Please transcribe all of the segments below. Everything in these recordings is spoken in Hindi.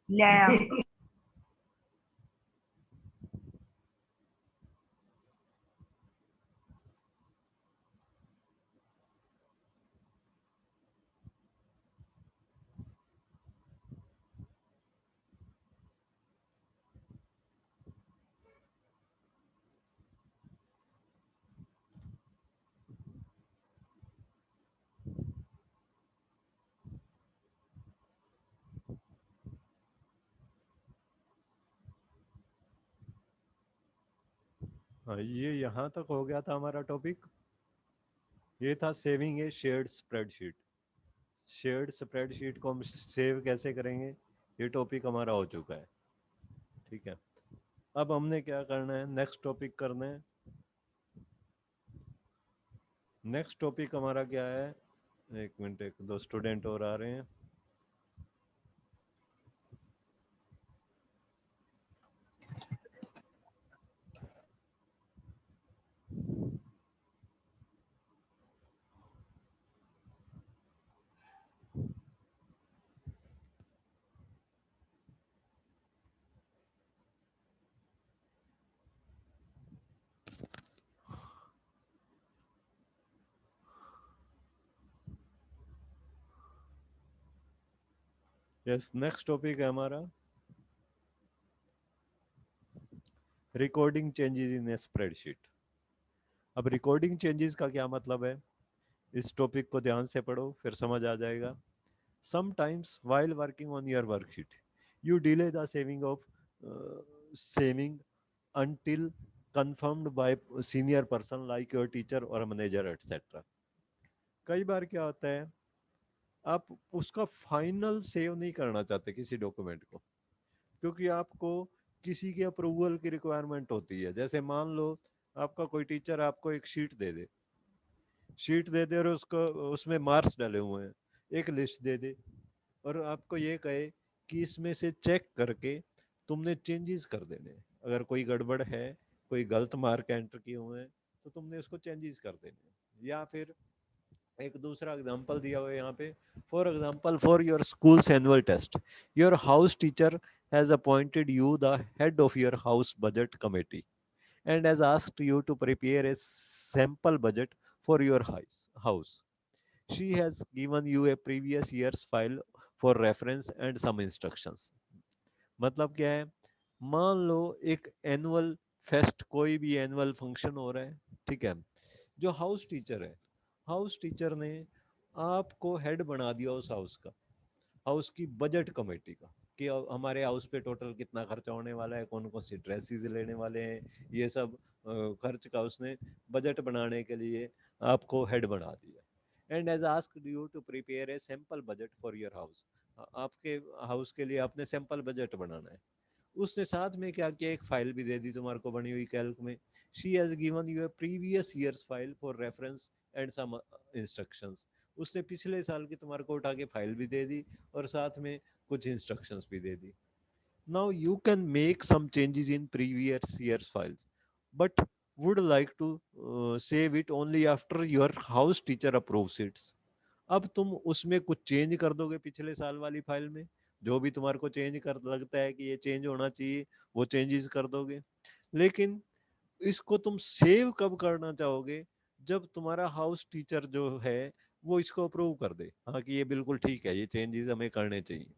ले आया। हाँ, ये यहाँ तक हो गया था हमारा टॉपिक। ये था सेविंग ए शेयर्ड स्प्रेडशीट। शेयर्ड स्प्रेडशीट को हम सेव कैसे करेंगे, ये टॉपिक हमारा हो चुका है। ठीक है, अब हमने क्या करना है, नेक्स्ट टॉपिक करना है। नेक्स्ट टॉपिक हमारा क्या है, एक मिनट, एक दो स्टूडेंट और आ रहे हैं। यस, नेक्स्ट टॉपिक है हमारा recording changes in A spreadsheet. अब रिकॉर्डिंग चेंजेस का क्या मतलब है, इस टॉपिक को ध्यान से पढ़ो फिर समझ आ जाएगा। Sometimes while working on your worksheet, you delay the saving until confirmed by senior person like your teacher or manager etc. कई बार क्या होता है, आप उसका फाइनल सेव नहीं करना चाहते किसी डॉक्यूमेंट को, क्योंकि आपको किसी के अप्रूवल की रिक्वायरमेंट होती है। जैसे मान लो आपका कोई टीचर आपको एक शीट दे दे और उसको उसमें मार्क्स डाले हुए हैं, एक लिस्ट दे दे और आपको ये कहे कि इसमें से चेक करके तुमने चेंजेस कर देने हैं। अगर कोई गड़बड़ है, कोई गलत मार्क एंटर किए हुए हैं, तो तुमने उसको चेंजेस कर देने हैं। या फिर एक दूसरा एग्जांपल दिया हुआ है यहाँ पे, for example for your schools annual test, your house teacher has appointed you the head of your house budget committee and has asked you to prepare a sample budget for your house. She has given you a previous year's file for reference and some instructions. मतलब क्या है, मान लो एक एनुअल फेस्ट, कोई भी एनुअल फंक्शन हो रहा है, ठीक है। जो हाउस टीचर है, हाउस टीचर ने आपको हेड बना दिया उस हाउस का, हाउस की बजट कमेटी का, कि हमारे हाउस पे टोटल कितना खर्चा होने वाला है, कौन कौन सी ड्रेसेस लेने वाले हैं, ये सब खर्च का उसने बजट बनाने के लिए आपको हेड बना दिया। And as asked you to prepare a sample budget for your house, आपके हाउस के लिए आपने सैंपल बजट बनाना है। उसने साथ में क्या किया, एक फाइल भी दे दी तुम्हारे को बनी हुई कैल्क में। She has given you a previous year's file for reference and some instructions. उसने पिछले साल की तुम्हारे को उठा के फाइल भी दे दी और साथ में कुछ इंस्ट्रक्शंस भी दे दी। Now you can make some changes in previous years files but would like to save it only after your house teacher approves it. अब तुम उसमें कुछ चेंज कर दोगे पिछले साल वाली फाइल में, जो भी तुम्हारे को चेंज कर लगता है कि ये चेंज होना चाहिए, वो चेंजेस कर दोगे। लेकिन इसको तुम सेव कब करना चाहोगे, जब तुम्हारा हाउस टीचर जो है वो इसको अप्रूव कर दे, हाँ कि ये बिल्कुल ठीक है, ये चेंजेस हमें करने चाहिए।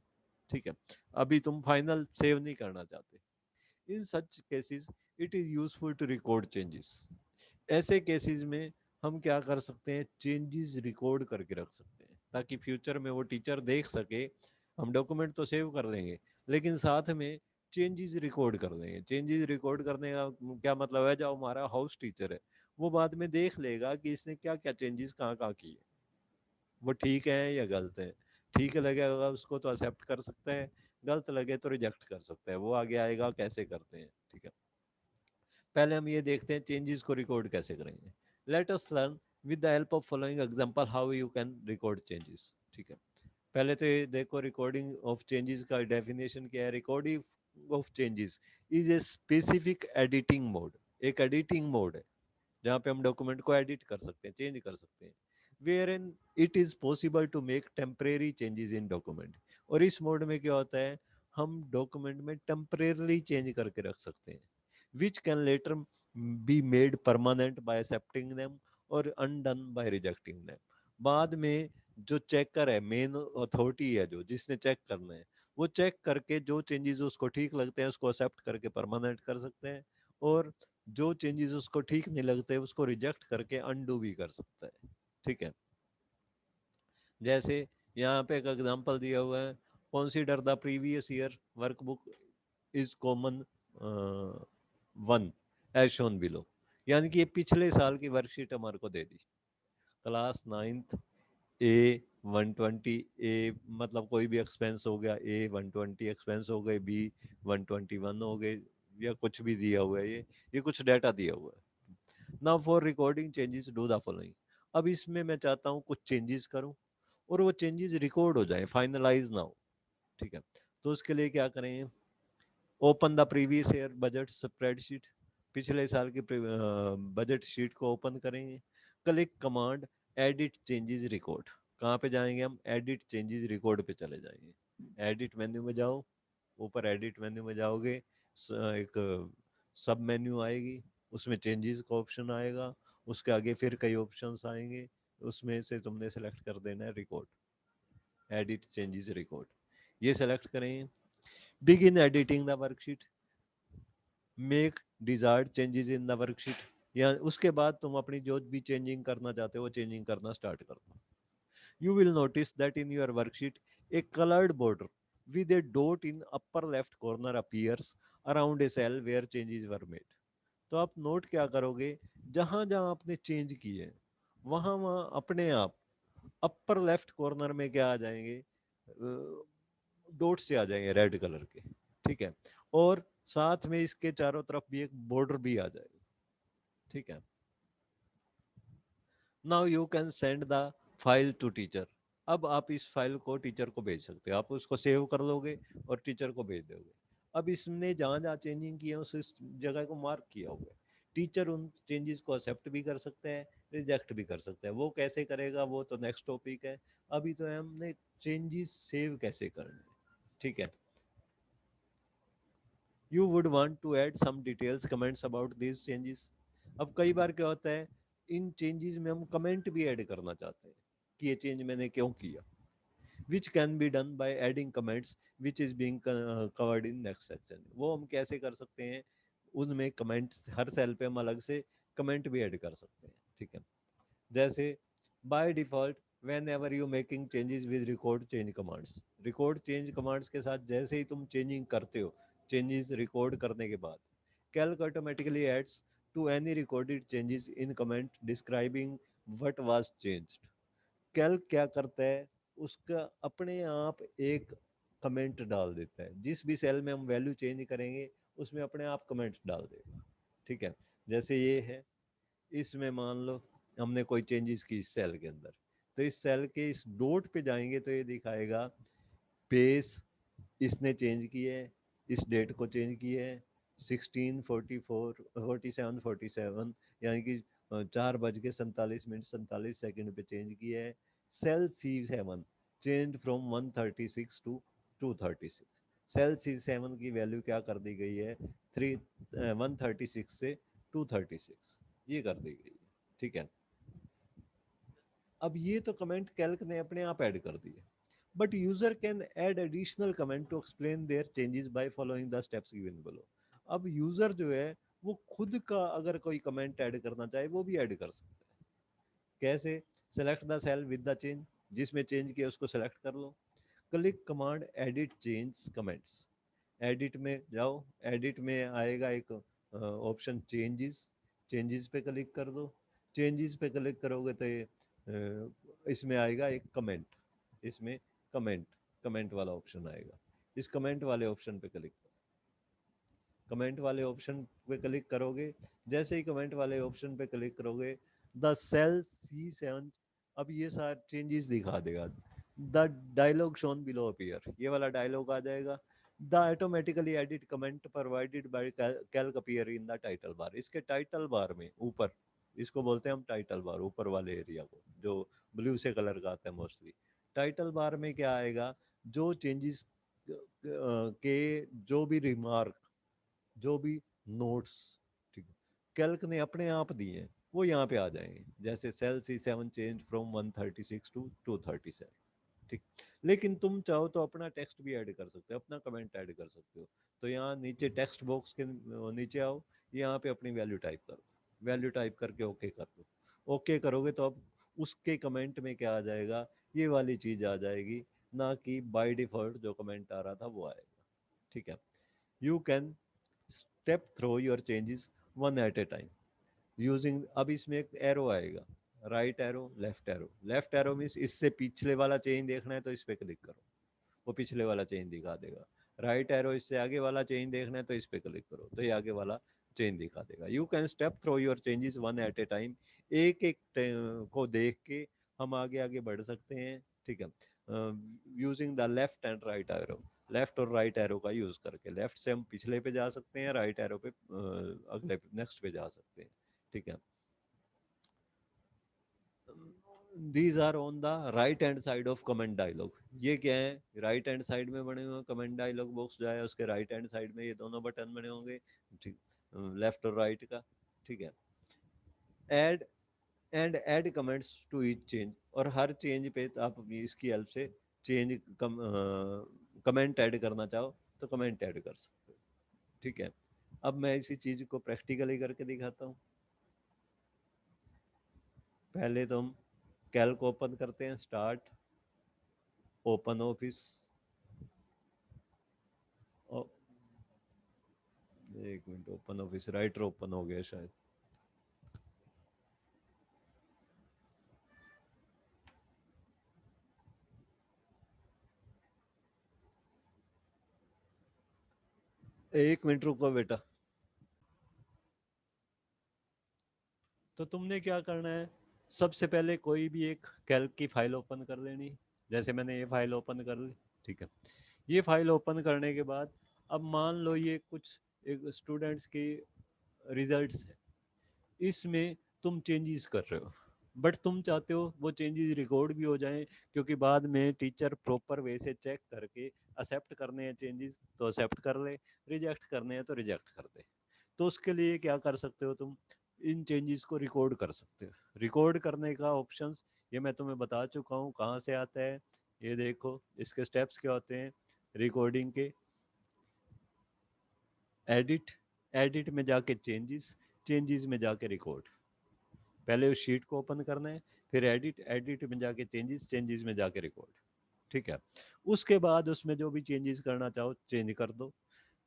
ठीक है, अभी तुम फाइनल सेव नहीं करना चाहते। In such cases it is useful to record changes. ऐसे केसेस में हम क्या कर सकते हैं, चेंजेस रिकॉर्ड करके रख सकते हैं, ताकि फ्यूचर में वो टीचर देख सके। हम डॉक्यूमेंट तो सेव कर देंगे, लेकिन साथ में चेंजेस रिकॉर्ड कर देंगे। चेंजेस रिकॉर्ड करने का क्या मतलब है, जो हमारा हाउस टीचर है वो बाद में देख लेगा कि इसने क्या क्या चेंजेस कहाँ कहाँ किए, वो ठीक है या गलत है। ठीक लगेगा उसको तो एक्सेप्ट कर सकता है, गलत लगे तो रिजेक्ट कर सकता है। वो आगे आएगा कैसे करते हैं, ठीक है। पहले हम ये देखते हैं चेंजेस को रिकॉर्ड कैसे करेंगे। Let us learn with the help of following example how you can record changes. ठीक है, पहले तो ये देखो, रिकॉर्डिंग ऑफ चेंजेस का डेफिनेशन क्या है। Recording of changes is a specific editing mode. एक एडिटिंग मोड है जहाँ पे हम डॉक्यूमेंट को एडिट कर सकते हैं, चेंज कर सकते हैं। Wherein it is possible to make temporary changes in document. और इस मोड में क्या होता है, हम डॉक्यूमेंट में टेम्परेरली चेंज करके रख सकते हैं, which can letter be made permanent bye accepting them और अनडन बाय रिजेक्टिंग देम। बाद में जो चेकर है, मेन अथॉरिटी है जो जिसने चेक करना है, वो चेक करके जो चेंजेस उसको ठीक लगते हैं उसको एक्सेप्ट करके परमानेंट कर सकते हैं, और जो चेंजेस उसको ठीक नहीं लगते उसको रिजेक्ट करके अनडू भी कर सकता है। ठीक है, जैसे यहाँ पे एक एग्जांपल दिया हुआ है, consider the previous year workbook is common one as shown below. यानी कि ये पिछले साल की वर्कशीट हमारे को दे दी, क्लास नाइन्थ ए 120, ए मतलब कोई भी एक्सपेंस हो गया, ए 120 एक्सपेंस हो गए, बी 121 हो गए, या कुछ भी दिया हुआ है, ये कुछ डाटा दिया हुआ है। Now for recording changes do the following. अब इसमें मैं चाहता हूँ कुछ चेंजेस करूँ और वो चेंजेस रिकॉर्ड हो जाए, फाइनलाइज ना हो। ठीक है, तो उसके लिए क्या करें, open the previous year budget spreadsheet, पिछले साल की बजट शीट को ओपन करेंगे, click command edit changes record. कहाँ पे जाएंगे हम, एडिट चेंजेस रिकॉर्ड पे चले जाएंगे। एडिट मेन्यू में जाओ, ऊपर एडिट मेन्यू में जाओगे, एक सब मेन्यू आएगी, उसमें चेंजेस का ऑप्शन आएगा, उसके आगे फिर कई ऑप्शंस आएंगे, उसमें से तुमने सेलेक्ट कर देना है रिकॉर्ड, एडिट चेंजेस रिकॉर्ड, ये सेलेक्ट करें। Begin editing the worksheet, make desired changes in the worksheet, या उसके बाद तुम अपनी जो भी चेंजिंग करना चाहते हो वो चेंजिंग करना स्टार्ट कर दो। You will notice that in your worksheet, a colored border with a dot in upper left corner appears around a cell where changes were made. तो आप नोट क्या करोगे, जहां जहां आपने चेंज किए हैं वहां वहां अपने आप अपर लेफ्ट कॉर्नर में क्या आ जाएंगे, डॉट से आ जाएंगे रेड कलर के। ठीक है, और साथ में इसके चारों तरफ भी एक बॉर्डर भी आ जाएगा। ठीक है, now you can send the file to teacher. अब आप इस फाइल को टीचर को भेज सकते हो, आप उसको सेव कर लोगे और टीचर को भेज दोगे। अब इसने जहाँ जहाँ चेंजिंग की है उस जगह को मार्क किया हुआ है, टीचर उन चेंजेस को एक्सेप्ट भी कर सकते हैं, रिजेक्ट भी कर सकते हैं। वो कैसे करेगा वो तो नेक्स्ट टॉपिक है, अभी तो हमने चेंजेस सेव कैसे करने हैं। ठीक है, you would want to add some details comments about this changes. अब कई बार क्या होता है, इन चेंजेस में हम कमेंट भी ऐड करना चाहते हैं कि ये चेंज मैंने क्यों किया, which can be done by adding comments which is being covered in next section. वो हम कैसे कर सकते हैं, उनमें कमेंट्स हर सेल पे हम अलग से कमेंट भी ऐड कर सकते हैं। ठीक है, जैसे by default when ever you making changes with record change commands, record change commands के साथ जैसे ही तुम चेंजिंग करते हो, चेंजेस रिकॉर्ड करने के बाद Calc automatically adds to any recorded changes in comment describing what was changed. Calc क्या करता है, उसका अपने आप एक कमेंट डाल देता है, जिस भी सेल में हम वैल्यू चेंज करेंगे उसमें अपने आप कमेंट डाल देगा। ठीक है, जैसे ये है, इसमें मान लो हमने कोई चेंजेस की इस सेल के अंदर, तो इस सेल के इस डॉट पे जाएंगे तो ये दिखाएगा पेस इसने चेंज किए है, इस डेट को चेंज किए है, 16:44 47 यानी कि 4:47 पे चेंज किया है। Cell C7 change from 136 to 236, cell C7 की वैल्यू क्या कर दी गई है, 136 से 236 ये कर दी गई है। ठीक है, अब ये तो कमेंट कैल्क ने अपने आप ऐड कर दिए, but user can add additional comment to explain their changes by following the steps given below. अब यूजर जो है वो खुद का अगर कोई कमेंट ऐड करना चाहे वो भी ऐड कर सकता है। कैसे, select the cell with the change, जिसमें चेंज किया उसको सेलेक्ट कर लो, click command edit change comments, edit में जाओ, एडिट में आएगा एक ऑप्शन चेंजेस, चेंजेस पे क्लिक कर दो, चेंजेस पे क्लिक करोगे तो ये इसमें आएगा एक कमेंट, इसमें कमेंट कमेंट वाला ऑप्शन आएगा, इस कमेंट वाले ऑप्शन पे क्लिक, कमेंट वाले ऑप्शन पे क्लिक करोगे, जैसे ही कमेंट वाले ऑप्शन पे क्लिक करोगे द सेल C7 अब ये सारे चेंजेस दिखा देगा। The dialog shown below appear, ये वाला डायलॉग आ जाएगा। The automatically edit comment provided by Calc appear in the title bar, इसके टाइटल बार में ऊपर, इसको बोलते हैं हम टाइटल बार, ऊपर वाले एरिया को जो ब्लू से कलर का आता है मोस्टली। टाइटल बार में क्या आएगा, जो चेंजेस के जो भी रिमार्क, जो भी नोट्स, ठीक है, कैल्क ने अपने आप दिए हैं, वो यहाँ पे आ जाएंगे। जैसे cell C7 change from 136 to 237, ठीक। लेकिन तुम चाहो तो अपना टेक्स्ट भी ऐड कर सकते हो, अपना कमेंट ऐड कर सकते हो। तो यहाँ नीचे टेक्स्ट बॉक्स के नीचे आओ, यहाँ पे अपनी वैल्यू टाइप करो, वैल्यू टाइप करके ओके कर दो। ओके करोगे तो अब उसके कमेंट में क्या आ जाएगा, ये वाली चीज आ जाएगी, ना कि बाय डिफॉल्ट जो कमेंट आ रहा था वो आएगा, ठीक है। You can step through your changes one at a time using, अब इसमें एक एरो आएगा, right arrow, left arrow. Left arrow means इससे पिछले वाला चेंज देखना है तो इस पे क्लिक करो, वो पिछले वाला चेंज दिखा देगा। राइट एरो, इससे आगे वाला चेंज देखना है तो इस पे क्लिक करो, तो ये आगे वाला चेंज दिखा देगा। You can step through your changes one at a time, एक एक को देख के हम आगे आगे बढ़ सकते हैं, ठीक है। Using the left and right arrow, left और राइट एरो का यूज करके, लेफ्ट से हम पिछले पे जा सकते हैं, राइट एरो पे अगले नेक्स्ट पे जा सकते हैं, ठीक है। These are on the right hand side of comment dialog. ये क्या है, राइट हैंड साइड में बने हुए कमेंट डायलॉग बॉक्स जो है उसके राइट हैंड साइड में ये दोनों बटन बने होंगे, ठीक, लेफ्ट और राइट का, ठीक है। Add and add comments to each change, और हर चेंज पे आप इसकी हेल्प से चेंज कमेंट ऐड करना चाहो तो कमेंट ऐड कर सकते हो, ठीक है। अब मैं इसी चीज को प्रैक्टिकली करके दिखाता हूँ। पहले तो हम कैल्क ओपन करते हैं, स्टार्ट, ओपन ऑफिस, एक minute, open office writer open हो गया शायद। एक मिनट रुको बेटा। तो तुमने क्या करना है, सबसे पहले कोई भी एक कैल्क की फाइल ओपन कर लेनी, जैसे मैंने ये फाइल ओपन कर ली, ठीक है। ये फाइल ओपन करने के बाद अब मान लो ये कुछ एक स्टूडेंट्स की रिजल्ट्स है, इसमें तुम चेंजेस कर रहे हो, बट तुम चाहते हो वो चेंजेस रिकॉर्ड भी हो जाएं, क्योंकि बाद में टीचर प्रॉपर वे से चेक करके एक्सेप्ट करने हैं चेंजेस तो एक्सेप्ट कर ले, रिजेक्ट करने हैं तो रिजेक्ट कर दे। तो उसके लिए क्या कर सकते हो तुम, इन चेंजेस को रिकॉर्ड कर सकते हो। रिकॉर्ड करने का ऑप्शंस ये मैं तुम्हें बता चुका हूँ कहाँ से आता है, ये देखो इसके स्टेप्स क्या होते हैं। रिकॉर्डिंग के एडिट, एडिट में जाके चेंजेस, चेंजेस में जाके रिकॉर्ड, पहले उस शीट को ओपन करना है, फिर एडिट, एडिट में जाके चेंजेस, चेंजेस में जाके रिकॉर्ड, ठीक है। उसके बाद उसमें जो भी चेंजेस करना चाहो चेंज कर दो।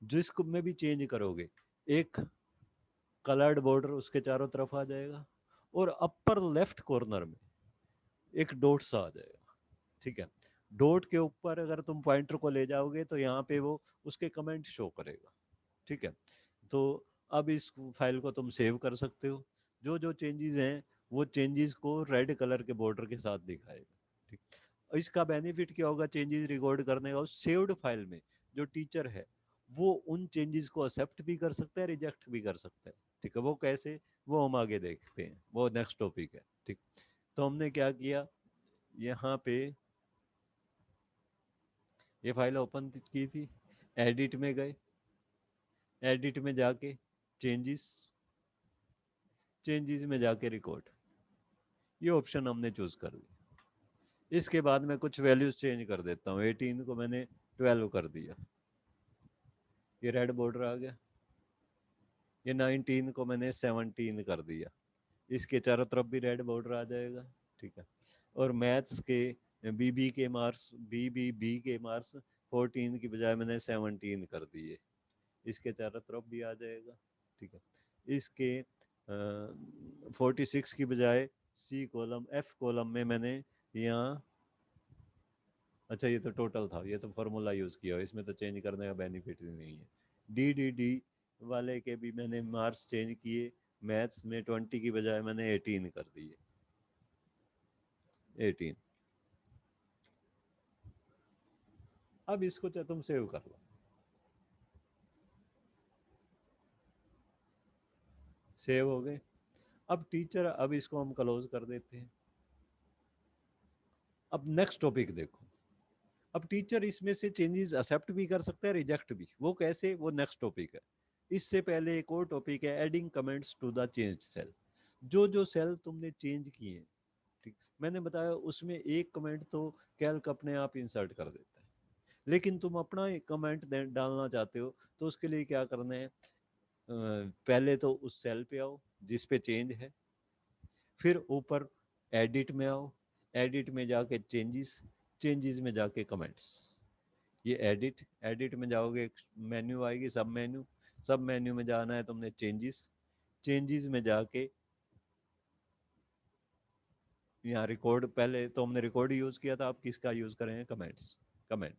जिसको में भी चेंज करोगे, एक कलर्ड बॉर्डर उसके चारों तरफ आ जाएगा, और अपर लेफ्ट कॉर्नर में एक डॉट सा आ जाएगा, ठीक है। डॉट के ऊपर अगर तुम पॉइंटर को ले जाओगे तो यहाँ पे वो उसके कमेंट शो करेगा, ठीक है। तो अब इस फाइल को तुम सेव कर सकते हो, जो जो चेंजेस हैं वो चेंजेस को रेड कलर के बॉर्डर के साथ दिखाएगा, ठीक। इसका बेनिफिट क्या होगा चेंजेस रिकॉर्ड करने का, उस सेव्ड फाइल में जो टीचर है वो उन चेंजेस को एक्सेप्ट भी कर सकता है, रिजेक्ट भी कर सकता है, ठीक है। वो कैसे, वो हम आगे देखते हैं, वो नेक्स्ट टॉपिक है, ठीक। तो हमने क्या किया, यहाँ पे ये फाइल ओपन की थी, एडिट में गए, एडिट में जाके चेंजेस, चेंजेस में जाके रिकॉर्ड, ये ऑप्शन हमने चूज कर लिया। इसके बाद मैं कुछ वैल्यूज चेंज कर देता हूँ, 18 को मैंने 12 कर दिया, ये रेड बॉर्डर आ गया। ये 19 को मैंने 17 कर दिया, इसके चारों तरफ भी रेड बॉर्डर आ जाएगा, ठीक है। और मैथ्स के बीबी के मार्क्स, बी के मार्क्स 14 की बजाय मैंने 17 कर दिए, इसके चारों तरफ भी आ जाएगा, ठीक है। इसके 46 की बजाय सी कॉलम, एफ कॉलम में मैंने यहाँ, अच्छा ये तो टोटल था, ये तो फॉर्मूला यूज़ किया, इसमें तो चेंज करने का बेनिफिट ही नहीं है। डी वाले के भी मैंने मार्क्स चेंज किए, मैथ्स में 20 की बजाय मैंने 18 कर दिए, 18। अब इसको चाहे तुम सेव कर लो, सेव हो गए। अब टीचर, अब इसको हम क्लोज कर देते हैं। अब नेक्स्ट टॉपिक देखो, अब टीचर इसमें से चेंजेस एक्सेप्ट भी कर सकता है, रिजेक्ट भी। वो कैसे, वो नेक्स्ट टॉपिक है। इससे पहले एक और टॉपिक है adding comments to the change cell. जो जो सेल तुमने चेंज किए, ठीक, मैंने बताया उसमें एक कमेंट तो कैल्क अपने आप इंसर्ट कर देता है, लेकिन तुम अपना कमेंट डालना चाहते हो तो उसके लिए क्या करना है, पहले तो उस सेल पे आओ जिस पे चेंज है, फिर ऊपर एडिट में आओ, एडिट में जाके चेंजेस, चेंजेस में जाके कमेंट्स। ये एडिट, एडिट में जाओगे मेन्यू आएगी, सब मेन्यू, सब मेन्यू में जाना है तुमने चेंजेस, चेंजेस में जाके यहाँ रिकॉर्ड, पहले तो हमने रिकॉर्ड यूज किया था, आप किसका यूज करेंगे, कमेंट्स, कमेंट।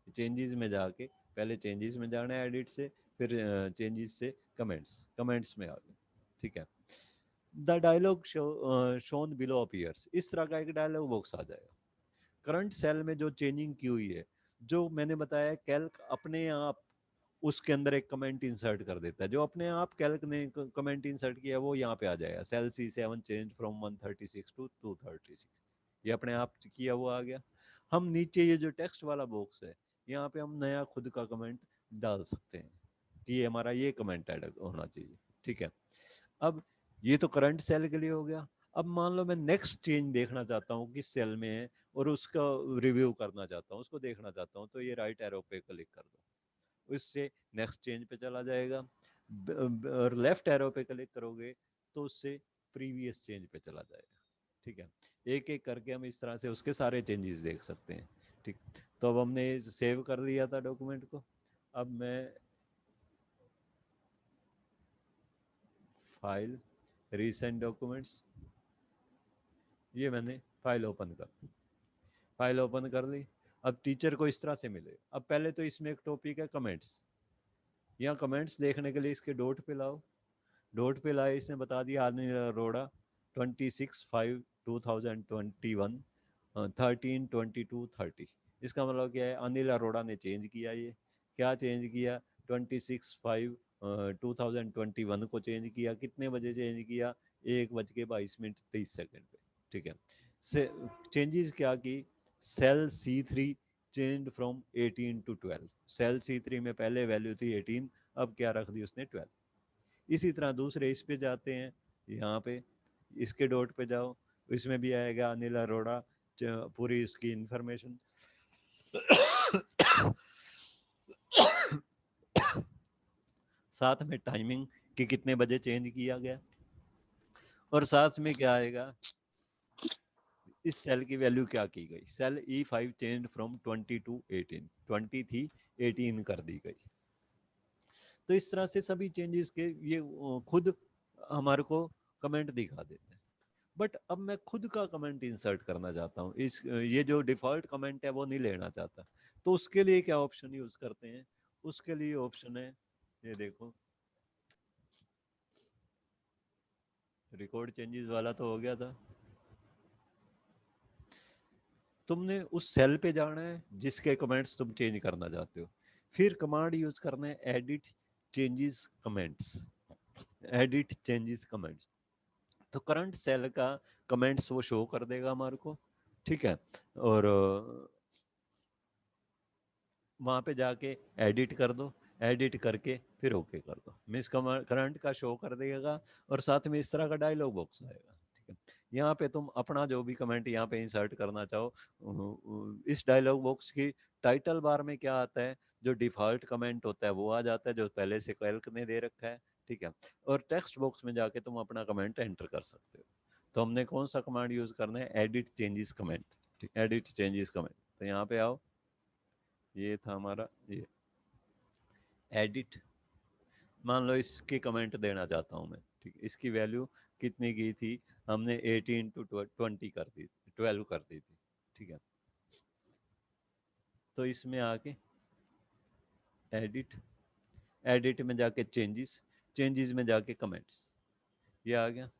चेंजेस में जाके पहले चेंजेस में जाना है एडिट से, फिर चेंजेस से कमेंट्स, कमेंट्स में आ गए, ठीक है। The dialog shown below appears, इस तरह का एक डायलॉग बॉक्स आ जाएगा। करंट सेल में जो चेंजिंग की हुई है, जो मैंने बताया कैल्क अपने आप उसके अंदर एक कमेंट इंसर्ट कर देता है, जो अपने आप कैल्क ने कमेंट इंसर्ट किया वो यहाँ पे आ जाएगा, cell C7 change from 136 to 236, ये अपने आप किया हुआ आ गया। हम नीचे ये जो टेक्स्ट वाला बॉक्स है, यहाँ पे हम नया खुद का कमेंट डाल सकते हैं कि ये हमारा ये कमेंट ऐड होना चाहिए, ठीक है। अब ये तो करंट सेल के लिए हो गया। अब मान लो मैं नेक्स्ट चेंज देखना चाहता हूँ किस सेल में है और उसका रिव्यू करना चाहता हूँ, उसको देखना चाहता हूँ, तो ये राइट एरो पे क्लिक कर दो, उससे नेक्स्ट चेंज पे चला जाएगा। और लेफ्ट एरो पे क्लिक करोगे तो उससे प्रीवियस चेंज पे चला जाएगा, ठीक है। एक एक करके हम इस तरह से उसके सारे चेंजेस देख सकते हैं, ठीक। तो अब हमने सेव कर दिया था डॉक्यूमेंट को। अब मैं फाइल, रीसेंट डॉक्यूमेंट्स, ये मैंने फाइल ओपन कर दी, फाइल ओपन कर ली। अब टीचर को इस तरह से मिले। अब पहले तो इसमें एक टॉपिक है कमेंट्स, यहाँ कमेंट्स देखने के लिए इसके डॉट पे लाओ, डॉट पे लाए, इसने बता दिया अनिल अरोड़ा 26/5/2021 13/22/30। इसका मतलब क्या है, अनिल अरोड़ा ने चेंज किया। ये क्या चेंज किया, 26/5/2021 को चेंज किया। कितने बजे चेंज किया, 1:22:30 पे, ठीक है। से चेंजेस क्या की, cell C3 change from 18 to 12, cell C3 में पहले वैल्यू थी 18, अब क्या रख दी उसने, 12। इसी तरह दूसरे इस पे जाते हैं, यहाँ पे इसके डॉट पे जाओ, इसमें भी आएगा अनिल अरोड़ा, पूरी इसकी इंफॉर्मेशन साथ में टाइमिंग कि कितने बजे चेंज किया गया, और साथ में क्या आएगा, इस सेल की वैल्यू क्या की गई, cell E5 change from 20 to 18, 20 थी 18 कर दी गई। तो इस तरह से सभी चेंजेस के ये खुद हमारे को कमेंट दिखा देते हैं। बट अब मैं खुद का कमेंट इंसर्ट करना चाहता हूँ, इस ये जो डिफॉल्ट कमेंट है वो नहीं लेना चाहता, तो उसके लिए क्या ऑप्शन यूज करते हैं, उसके लिए ऑप्शन है, ये देखो, रिकॉर्ड चेंजेस वाला तो हो गया था। तुमने उस सेल पे जाना है जिसके कमेंट्स तुम चेंज करना चाहते हो, फिर कमांड यूज करना है edit changes comments, edit changes comments. तो करंट सेल का कमेंट्स वो शो कर देगा हमारे को, ठीक है। और वहाँ पे जाके एडिट कर दो, एडिट करके फिर ओके कर दो, मिस करंट का शो कर देगा, और साथ में इस तरह का डायलॉग बॉक्स आएगा, ठीक है। यहाँ पे तुम अपना जो भी कमेंट यहाँ पे इंसर्ट करना चाहो, इस डायलॉग बॉक्स की टाइटल बार में क्या आता है, जो डिफॉल्ट कमेंट होता है वो आ जाता है, जो पहले से कैल्क ने दे रखा है, ठीक है। और टेक्स्ट बॉक्स में जाके तुम अपना कमेंट एंटर कर सकते हो। तो हमने कौन सा कमांड यूज करना है, edit changes comment, edit changes comment. तो यहाँ पे आओ, ये था हमारा, ये एडिट, मान लो इसके कमेंट देना चाहता हूँ मैं, ठीक है। इसकी वैल्यू कितनी की थी, हमने 18 टू 20 कर दी, 12 कर दी थी, ठीक है। तो इसमें आके एडिट, एडिट में जाके चेंजेस, चेंजेस में जाके कमेंट्स, ये आ गया।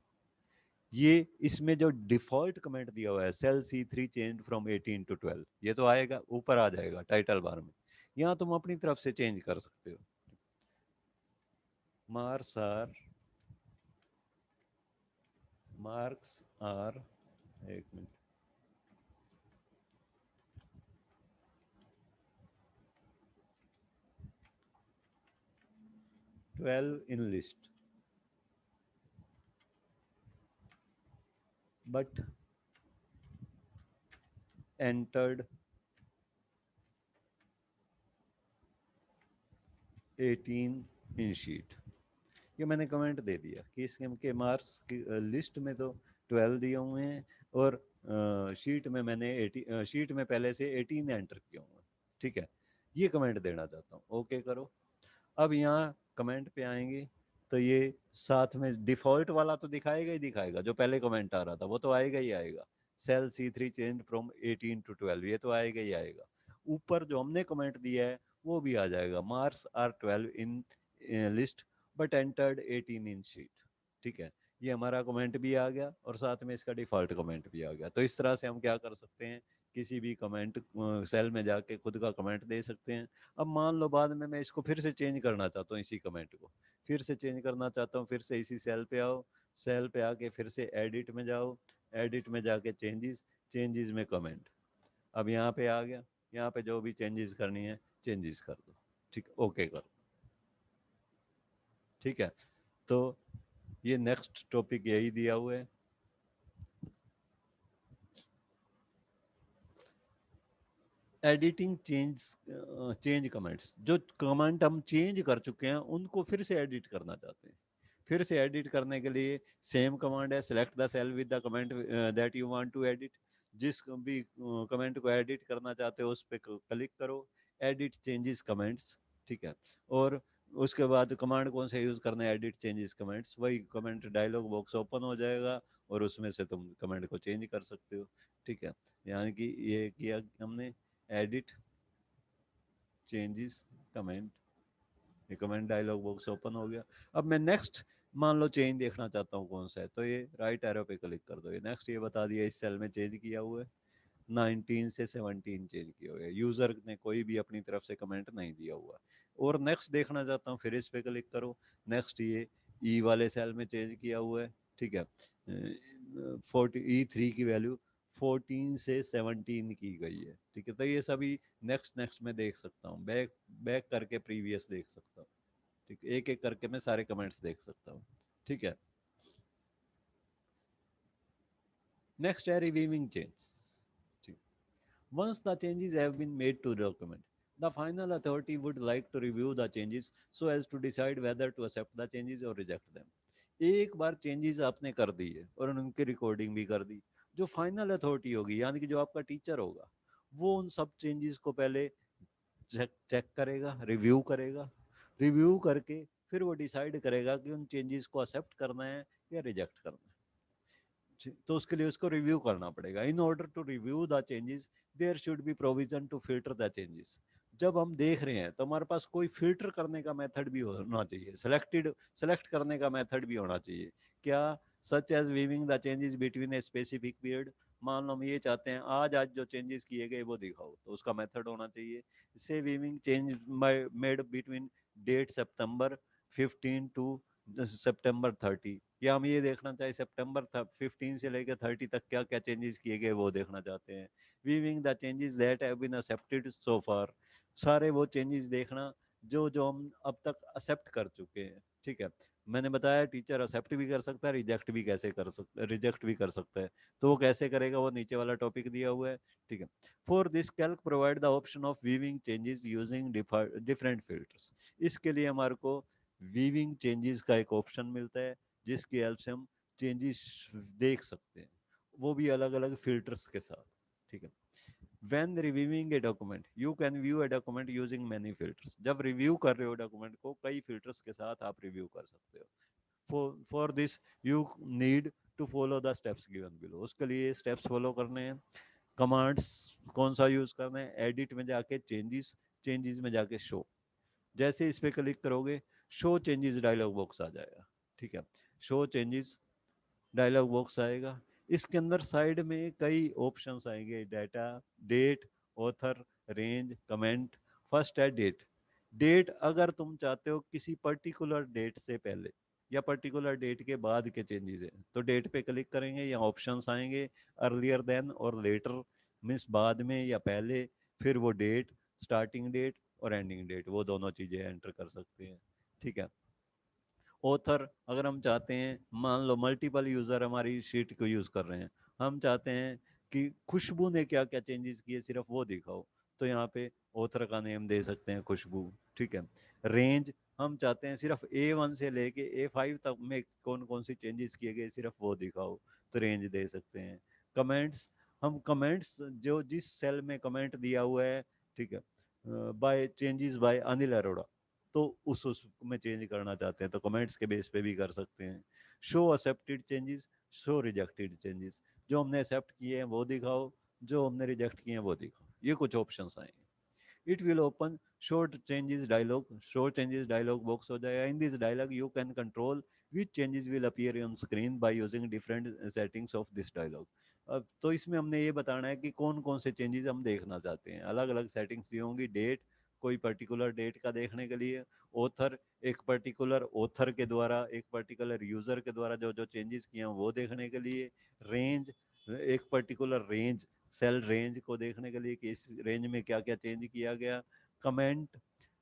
ये इसमें जो डिफॉल्ट कमेंट दिया हुआ है, cell C3 change from 18 to 12, ये तो आएगा, ऊपर आ जाएगा टाइटल बार में। यहाँ तुम अपनी तरफ से चेंज कर सकते हो, मार्क्स आर, मार्क्स आर, एक minute, 12 in list, but entered 18 in sheet। ये मैंने कमेंट दे दिया कि इसके मार्क्स की लिस्ट में तो 12 दिए हुए हैं और शीट में मैंने 18, शीट में पहले से 18 एंटर किए हुए हैं। ठीक है, ये कमेंट देना चाहता हूँ, ओके करो। अब यहाँ कमेंट पे आएंगे तो ये साथ में डिफॉल्ट वाला तो दिखाएगा ही दिखाएगा, जो पहले कमेंट आ रहा था वो तो आएगा ही आएगा। Cell C3 change from 18 to 12, ये तो आएगा ही आएगा। ऊपर जो हमने कमेंट दिया है वो भी आ जाएगा, marks are 12 in list but entered 18 in sheet. ठीक है, ये हमारा कमेंट भी आ गया और साथ में इसका डिफॉल्ट कमेंट भी आ गया। तो इस तरह से हम क्या कर सकते हैं, किसी भी कमेंट सेल में जाके खुद का कमेंट दे सकते हैं। अब मान लो बाद में मैं इसको फिर से चेंज करना चाहता हूँ, इसी कमेंट को फिर से चेंज करना चाहता हूँ, फिर से इसी सेल पे आओ, सेल पे आके फिर से एडिट में जाओ, एडिट में जाके चेंजेस, चेंजेस में कमेंट। अब यहाँ पे आ गया, यहाँ पे जो भी चेंजेस करनी है चेंजेस कर दो। ठीक, ओके कर दो। ठीक है, तो ये नेक्स्ट टॉपिक यही दिया हुआ है। एडिटिंग चेंज, चेंज कमेंट्स, जो कमेंट हम चेंज कर चुके हैं उनको फिर से एडिट करना चाहते हैं। फिर से एडिट करने के लिए सेम कमांड है, select the cell with the comment that you want to edit. जिस भी कमेंट को एडिट करना चाहते हो उस पर क्लिक करो, एडिट चेंजेस कमेंट्स। ठीक है, और उसके बाद कमांड कौन सा यूज करना है, एडिट चेंजेस कमेंट्स, वही कमेंट डायलॉग बॉक्स ओपन हो जाएगा और उसमें से तुम कमेंट को चेंज कर सकते हो। ठीक है, यानी कि ये किया हमने, एडिट चेंजेस कमेंट, ये कमेंट डायलॉग बॉक्स ओपन हो गया। अब मैं नेक्स्ट मान लो चेंज देखना चाहता हूँ कौन सा है, तो ये राइट एरो पे क्लिक कर दो, ये नेक्स्ट ये बता दिया इस सेल में चेंज किया हुआ है, 19 से 17 चेंज किया हुआ है, यूजर ने कोई भी अपनी तरफ से कमेंट नहीं दिया हुआ। और नेक्स्ट देखना चाहता हूँ, फिर इस पे क्लिक करो, नेक्स्ट ये ई वाले सेल में चेंज किया हुआ है। ठीक है, 40 E3 की वैल्यू 14 से 17 की गई है। ठीक है, तो ये सभी नेक्स्ट नेक्स्ट में देख सकता हूँ, बैक बैक करके प्रीवियस देख सकता हूँ। ठीक, एक एक करके मैं सारे कमेंट्स देख सकता हूँ। ठीक है, नेक्स्ट है रिवीविंग चेंज। ठीक, once the changes have been made to the document, the final authority would like to review the changes so as to decide whether to accept the changes or reject them। एक बार चेंजेस आपने कर दी है और उनकी रिकॉर्डिंग भी कर दी, जो फाइनल अथॉरिटी होगी यानी कि जो आपका टीचर होगा, वो उन सब चेंजेस को पहले चेक चेक करेगा, रिव्यू करेगा, रिव्यू करके फिर वो डिसाइड करेगा कि उन चेंजेस को एक्सेप्ट करना है या रिजेक्ट करना है। तो उसके लिए उसको रिव्यू करना पड़ेगा। In order to review the changes there should be provision to filter the changes. जब हम देख रहे हैं तो हमारे पास कोई फिल्टर करने का मेथड भी होना चाहिए, सेलेक्ट करने का मेथड भी होना चाहिए। क्या, such as viewing the changes between a specific period. मान लो हम ये चाहते हैं आज आज जो चेंजेस किए गए वो दिखाओ, तो उसका मेथड होना चाहिए। से viewing change made between date September 15 to September 30, या हम ये देखना चाहे सितंबर 15 से लेकर 30 तक क्या क्या चेंजेस किए गए वो देखना चाहते हैं। Viewing the changes that have been accepted so far, सारे वो चेंजेस देखना जो जो हम अब तक एक्सेप्ट कर चुके हैं। ठीक है, मैंने बताया टीचर एक्सेप्ट भी कर सकता है, रिजेक्ट भी कैसे कर सकता है, रिजेक्ट भी कर सकता है, तो वो कैसे करेगा वो नीचे वाला टॉपिक दिया हुआ है। ठीक है, for this Calc provide the option of weaving changes using different filters. इसके लिए हमारे को वीविंग चेंजेस का एक ऑप्शन मिलता है जिसकी हेल्प से हम चेंजेस देख सकते हैं, वो भी अलग अलग फिल्टर्स के साथ। ठीक है, when reviewing a document you can view a document using many filters। जब रिव्यू कर रहे हो डॉक्यूमेंट को कई फिल्टर्स के साथ आप रिव्यू कर सकते हो। For this you need to follow the steps given below, उसके लिए स्टेप्स फॉलो करने हैं। कमांड्स कौन सा यूज करना है, एडिट में जाके चेंजेस, चेंजेस में जाके शो, जैसे इस पे क्लिक करोगे शो चेंजेस डायलॉग बॉक्स आ जाएगा। ठीक है, शो चेंजेस डायलॉग बॉक्स आएगा, इसके अंदर साइड में कई ऑप्शंस आएंगे, data, date, author, range, comment. First है डेट। डेट अगर तुम चाहते हो किसी पर्टिकुलर डेट से पहले या पर्टिकुलर डेट के बाद के चेंजेस हैं तो डेट पे क्लिक करेंगे, या ऑप्शंस आएंगे अर्लियर देन और लेटर, मीन्स बाद में या पहले, फिर वो डेट, स्टार्टिंग डेट और एंडिंग डेट, वो दोनों चीज़ें एंटर कर सकते हैं। ठीक है, ऑथर अगर हम चाहते हैं, मान लो मल्टीपल यूजर हमारी शीट को यूज कर रहे हैं, हम चाहते हैं कि खुशबू ने क्या क्या चेंजेस किए सिर्फ वो दिखाओ, तो यहाँ पे ऑथर का नेम दे सकते हैं खुशबू, ठीक है। रेंज हम चाहते हैं सिर्फ A1 से लेके A5 तक में कौन कौन सी चेंजेस किए गए सिर्फ वो दिखाओ, तो रेंज दे सकते हैं। कमेंट्स, हम कमेंट्स जो जिस सेल में कमेंट दिया हुआ है, ठीक है, by changes by Anil Arora, तो उस में चेंज करना चाहते हैं तो कमेंट्स के बेस पे भी कर सकते हैं। Show accepted changes, show rejected changes, जो हमने एक्सेप्ट किए हैं वो दिखाओ, जो हमने रिजेक्ट किए हैं वो दिखाओ, ये कुछ ऑप्शंस आएंगे। It will open sort changes dialog, sort changes dialog box हो जाएगा। In this dialog you can control which changes will appear on screen by using different settings of this dialog. अब तो इसमें हमने ये बताना है कि कौन कौन से चेंजेस हम देखना चाहते हैं, अलग अलग सेटिंग्स दी होंगी। डेट, कोई पर्टिकुलर डेट का देखने के लिए। ऑथर, एक पर्टिकुलर ऑथर के द्वारा, एक पर्टिकुलर यूजर के द्वारा जो जो चेंजेस किए हैं वो देखने के लिए। रेंज, एक पर्टिकुलर रेंज, सेल रेंज को देखने के लिए कि इस रेंज में क्या क्या चेंज किया गया। कमेंट,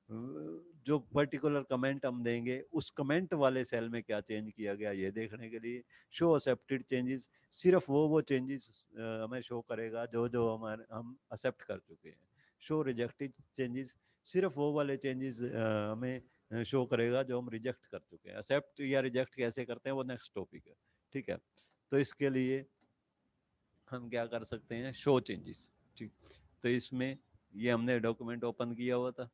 जो पर्टिकुलर कमेंट हम देंगे उस कमेंट वाले सेल में क्या चेंज किया गया ये देखने के लिए। शो एक्सेप्टेड चेंजेस, सिर्फ वो चेंजेस हमें शो करेगा जो जो हमारे हम एक्सेप्ट कर चुके हैं। शो रिजेक्टेड चेंजेस, सिर्फ वो वाले चेंजेस हमें शो करेगा जो हम रिजेक्ट कर चुके हैं। एक्सेप्ट या रिजेक्ट कैसे करते हैं वो नेक्स्ट टॉपिक है, ठीक है। तो इसके लिए हम क्या कर सकते हैं, शो चेंजेस, ठीक। तो इसमें ये हमने डॉक्यूमेंट ओपन किया हुआ था,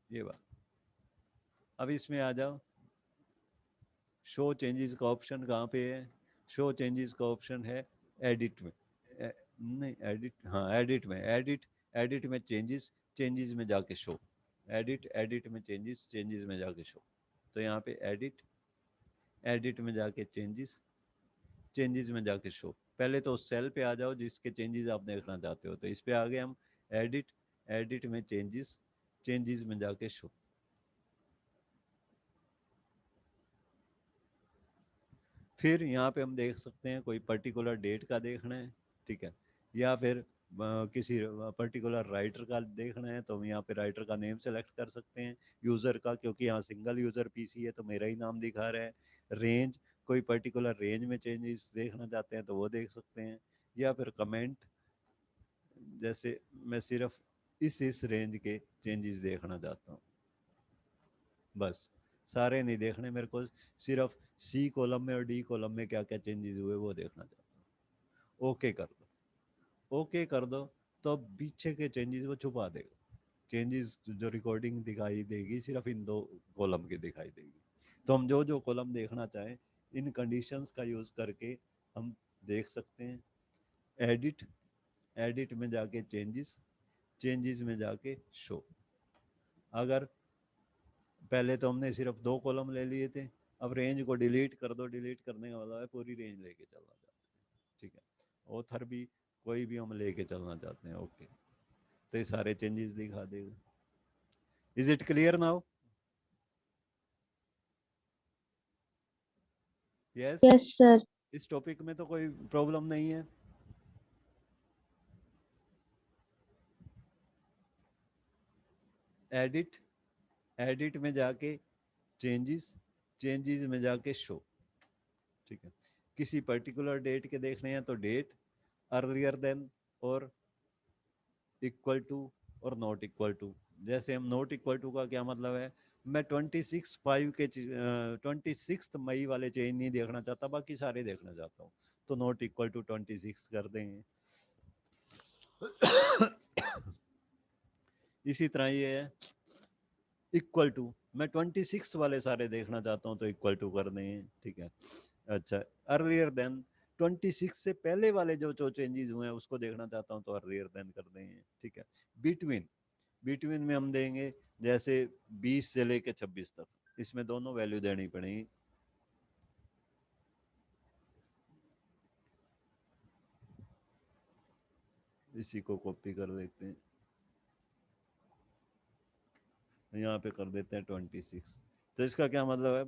ये बात। अब इसमें आ जाओ, शो चेंजेस का ऑप्शन कहाँ पे है? शो चेंजेस का ऑप्शन है एडिट में, नहीं एडिट, हाँ एडिट में, एडिट, एडिट में चेंजेस, चेंजेस में जाके शो, एडिट, एडिट में चेंजेस, चेंजेस में जाके शो। तो यहाँ पे एडिट, एडिट में जाके चेंजेस, चेंजेस में जाके शो। पहले तो उस सेल पे आ जाओ जिसके चेंजेस आप देखना चाहते हो, तो इस पे आ गए हम। एडिट, एडिट में चेंजेस, चेंजेस में जाके शो। फिर यहाँ पे हम देख सकते हैं कोई पर्टिकुलर डेट का देखना है, ठीक है, या फिर किसी पर्टिकुलर राइटर का देखना है तो हम यहाँ पे राइटर का नेम सेलेक्ट कर सकते हैं। यूज़र का, क्योंकि यहाँ सिंगल यूज़र पीसी है तो मेरा ही नाम दिखा रहा है। रेंज, कोई पर्टिकुलर रेंज में चेंजेस देखना चाहते हैं तो वो देख सकते हैं। या फिर कमेंट, जैसे मैं सिर्फ इस रेंज के चेंजेस देखना चाहता हूँ, बस सारे नहीं देखने मेरे को, सिर्फ सी कॉलम में और डी कॉलम में क्या क्या चेंजेस हुए वो देखना चाहता हूँ। ओके कर दो, ओके कर दो, तो अब पीछे के चेंजेस वो छुपा देगा। चेंजेस जो रिकॉर्डिंग दिखाई देगी सिर्फ इन दो कॉलम की दिखाई देगी। तो हम जो जो कॉलम देखना चाहें इन कंडीशंस का यूज करके हम देख सकते हैं। एडिट, एडिट में जाके चेंजेस, चेंजेस में जाके शो। अगर पहले तो हमने सिर्फ दो कॉलम ले लिए थे, अब रेंज को डिलीट कर दो, डिलीट करने का मतलब है पूरी रेंज लेके चलना चाहते हैं, ठीक है। ऑथर भी कोई भी हम लेके चलना चाहते हैं, ओके, तो ये सारे चेंजेस दिखा देगा। Is it clear now? Yes. Yes sir. इस टॉपिक में तो कोई प्रॉब्लम नहीं है। एडिट, एडिट में जाके चेंजेस, चेंजेस में जाके शो, ठीक है। किसी पर्टिकुलर डेट के देखने हैं तो डेट, अर्लियर देन, और इक्वल टू, और नॉट इक्वल टू। जैसे हम नॉट इक्वल टू का क्या मतलब है, मैं 26/5 के 26 मई वाले चेंज नहीं देखना चाहता, बाकी सारे देखना चाहता हूँ, तो नॉट इक्वल टू 26 कर देंगे। इसी तरह ये है इक्वल टू, मैं 26 वाले सारे देखना चाहता हूँ तो इक्वल टू कर देंगे, ठीक है। अच्छा, अर्लियर देन, 26 से पहले वाले जो जो चेंजेस हुए हैं उसको देखना चाहता हूँ तो अर्लियर देन कर देंगे, ठीक है। बिटवीन, बिटवीन में हम देंगे जैसे 20 से लेके 26 तक, इसमें दोनों वैल्यू देनी पड़ेगी। इसी को कॉपी कर देते हैं, यहाँ पे कर देते हैं 26। तो इसका क्या मतलब है,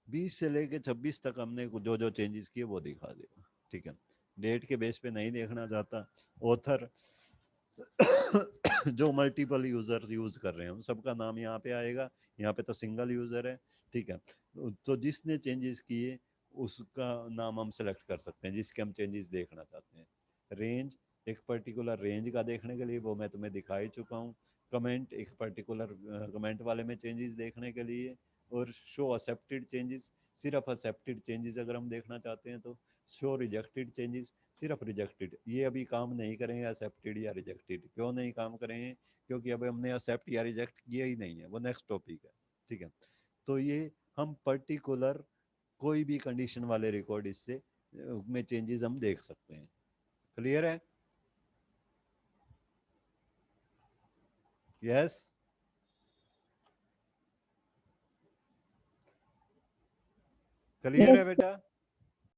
20 से लेके 26 तक हमने जो जो चेंजेस किए वो दिखा देगा, ठीक है। डेट के बेस पे नहीं देखना चाहता। ऑथर, जो मल्टीपल यूजर्स यूज कर रहे हैं उन सबका नाम यहाँ पे आएगा, यहाँ पे तो सिंगल यूजर है, ठीक है, तो जिसने चेंजेस किए उसका नाम हम सेलेक्ट कर सकते हैं जिसके हम चेंजेस देखना चाहते हैं। रेंज, एक पर्टिकुलर रेंज का देखने के लिए, वो मैं तुम्हें दिखा ही चुका हूँ। कमेंट, एक पर्टिकुलर कमेंट वाले में चेंजेस देखने के लिए। और शो एक्सेप्टेड चेंजेस, सिर्फ एक्सेप्टेड चेंजेस अगर हम देखना चाहते हैं तो। शो रिजेक्टेड चेंजेस, सिर्फ रिजेक्टेड। ये अभी काम नहीं करेंगे एक्सेप्टेड या रिजेक्टेड। क्यों नहीं काम करेंगे? क्योंकि अभी हमने एक्सेप्ट या रिजेक्ट किया ही नहीं है, वो नेक्स्ट टॉपिक है। ठीक है, तो ये हम पर्टिकुलर कोई भी कंडीशन वाले रिकॉर्ड इससे में चेंजेस हम देख सकते हैं। क्लियर है? यस, क्लियर है यस बेटा?